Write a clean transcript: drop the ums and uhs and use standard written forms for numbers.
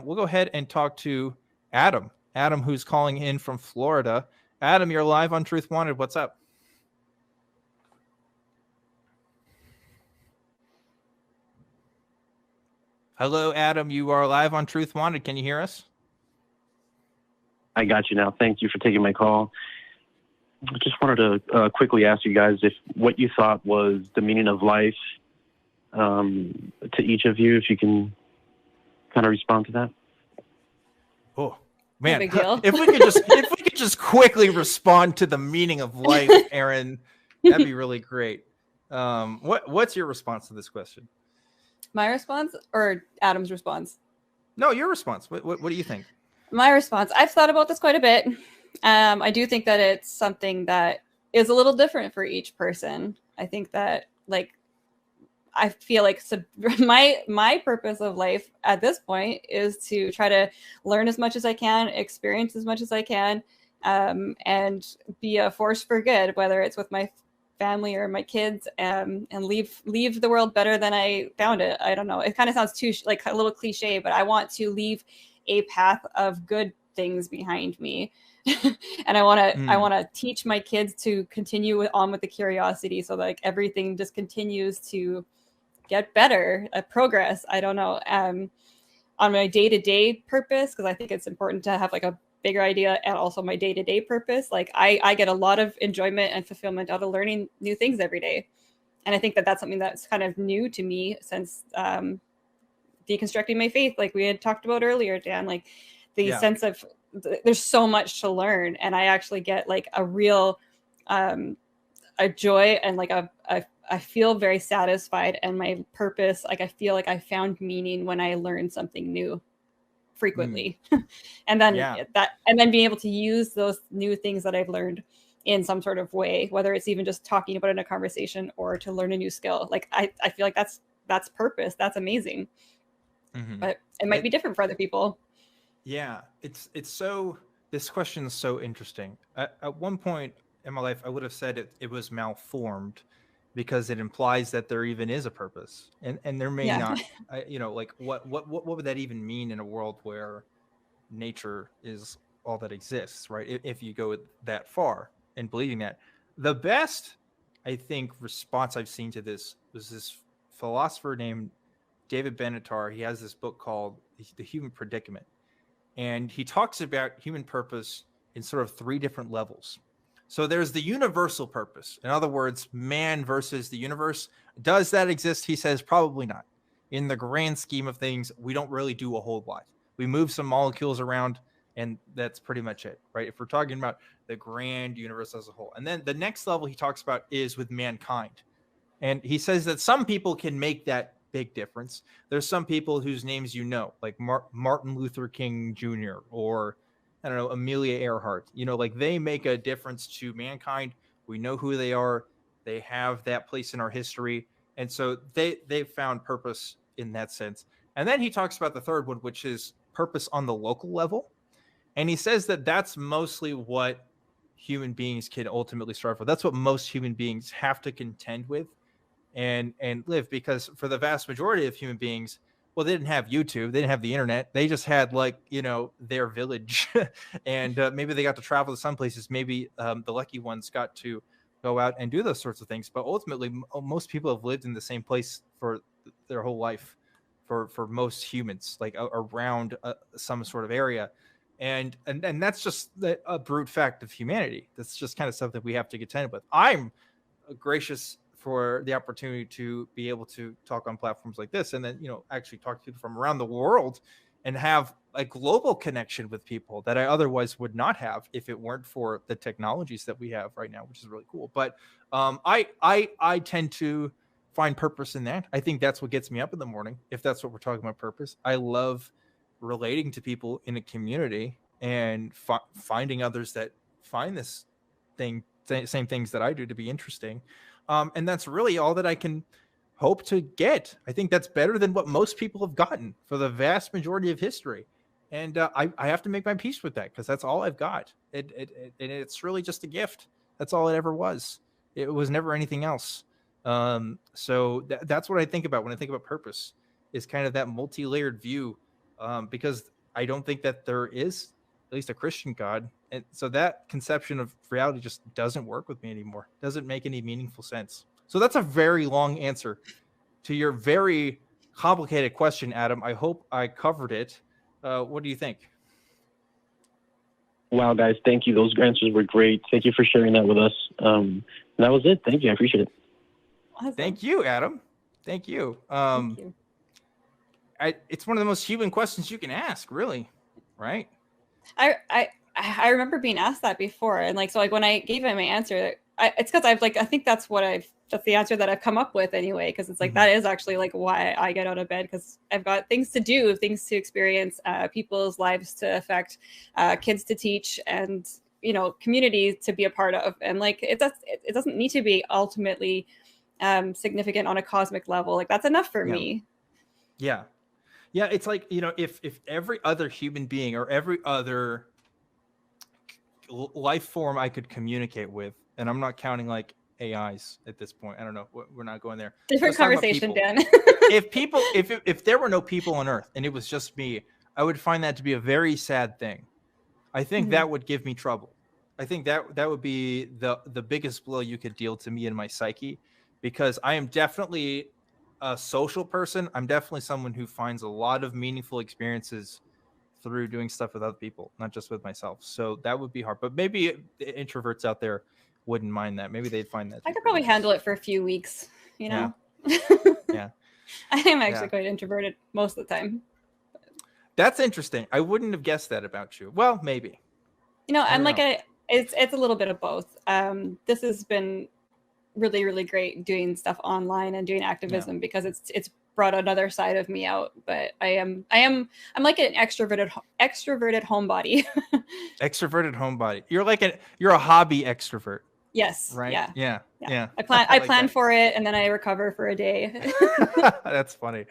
we'll go ahead and talk to Adam. Adam, who's calling in from Florida. Adam, you're live on Truth Wanted. What's up? Hello, Adam. You are live on Truth Wanted. Can you hear us? I got you now. Thank you for taking my call. I just wanted to quickly ask you guys if what you thought was the meaning of life to each of you, if you can kind of respond to that. Oh man, big deal. if we could just quickly respond to the meaning of life, Erin, that'd be really great. What's your response to this question? My response or Adam's response? No, your response. What do you think? My response. I've thought about this quite a bit. I do think that it's something that is a little different for each person. I think that I feel like my purpose of life at this point is to try to learn as much as I can, experience as much as I can, and be a force for good, whether it's with my family or my kids, and leave the world better than I found it. I don't know. It kind of sounds too like a little cliche, but I want to leave a path of good things behind me. And I want to teach my kids to continue on with the curiosity, so like everything just continues to get better, progress. I don't know. On my day-to-day purpose, because I think it's important to have like a bigger idea, and also my day-to-day purpose. Like I get a lot of enjoyment and fulfillment out of learning new things every day. And I think that that's something that's kind of new to me since deconstructing my faith, like we had talked about earlier, Dan, like the sense of there's so much to learn. And I actually get like a real a joy, and like I feel very satisfied, and my purpose, like I feel like I found meaning when I learned something new frequently. and then being able to use those new things that I've learned in some sort of way, whether it's even just talking about it in a conversation or to learn a new skill. Like I feel like that's purpose. That's amazing. But it might be different for other people. Yeah, it's so, this question is so interesting. At one point in my life, I would have said it was malformed, because it implies that there even is a purpose, and there may not. Like what would that even mean in a world where nature is all that exists, right? If you go that far and believing that, the best, I think, response I've seen to this was this philosopher named David Benatar. He has this book called The Human Predicament, and he talks about human purpose in sort of three different levels. So there's the universal purpose. In other words, man versus the universe. Does that exist? He says probably not. In the grand scheme of things, we don't really do a whole lot. We move some molecules around, and that's pretty much it, right? If we're talking about the grand universe as a whole. And then the next level he talks about is with mankind. And he says that some people can make that big difference. There's some people whose names like Martin Luther King Jr. or I don't know, Amelia Earhart, like they make a difference to mankind. We know who they are. They have that place in our history. And so they found purpose in that sense. And then he talks about the third one, which is purpose on the local level. And he says that that's mostly what human beings can ultimately strive for. That's what most human beings have to contend with and live, because for the vast majority of human beings, well, they didn't have YouTube, they didn't have the internet, they just had their village and maybe they got to travel to some places. Maybe the lucky ones got to go out and do those sorts of things, but ultimately most people have lived in the same place for their whole life, for most humans, like around some sort of area. And that's just a brute fact of humanity. That's just kind of something we have to contend with. I'm gracious for the opportunity to be able to talk on platforms like this, and then actually talk to people from around the world and have a global connection with people that I otherwise would not have if it weren't for the technologies that we have right now, which is really cool. But I tend to find purpose in that. I think that's what gets me up in the morning, if that's what we're talking about, purpose. I love relating to people in a community and finding others that find this same things that I do to be interesting. And that's really all that I can hope to get. I think that's better than what most people have gotten for the vast majority of history. And I have to make my peace with that, because that's all I've got. It's really just a gift. That's all it ever was. It was never anything else. So that's what I think about when I think about purpose, is kind of that multi-layered view because I don't think that there is at least a Christian God. And so that conception of reality just doesn't work with me anymore. Doesn't make any meaningful sense. So that's a very long answer to your very complicated question, Adam. I hope I covered it. What do you think? Wow, guys, thank you. Those answers were great. Thank you for sharing that with us. That was it. Thank you. I appreciate it. Awesome. Thank you, Adam. Thank you. Thank you. It's one of the most human questions you can ask, really, right? I remember being asked that before, and like, so like when I gave him my answer, it's because I think that's the answer that I've come up with anyway, because it's like that is actually like why I get out of bed, because I've got things to do, things to experience, people's lives to affect, kids to teach, and community to be a part of, and like it doesn't need to be ultimately significant on a cosmic level. Like that's enough for me. Yeah, it's like, if every other human being or every other life form I could communicate with, and I'm not counting like AIs at this point. I don't know. We're not going there. Different conversation, Dan. if there were no people on Earth and it was just me, I would find that to be a very sad thing. I think that would give me trouble. I think that would be the biggest blow you could deal to me in my psyche, because I am definitely a social person. I'm definitely someone who finds a lot of meaningful experiences through doing stuff with other people, not just with myself. So that would be hard. But maybe introverts out there wouldn't mind that. Maybe they'd find that. I could probably handle it for a few weeks, Yeah. Yeah. I am actually quite introverted most of the time. That's interesting. I wouldn't have guessed that about you. Well, maybe. I'm like it's a little bit of both. This has been really, really great doing stuff online and doing activism, because it's brought another side of me out. But I'm like an extroverted homebody. Extroverted homebody. You're a hobby extrovert. Yes. Right. Yeah. Yeah. I plan for it, and then I recover for a day. That's funny.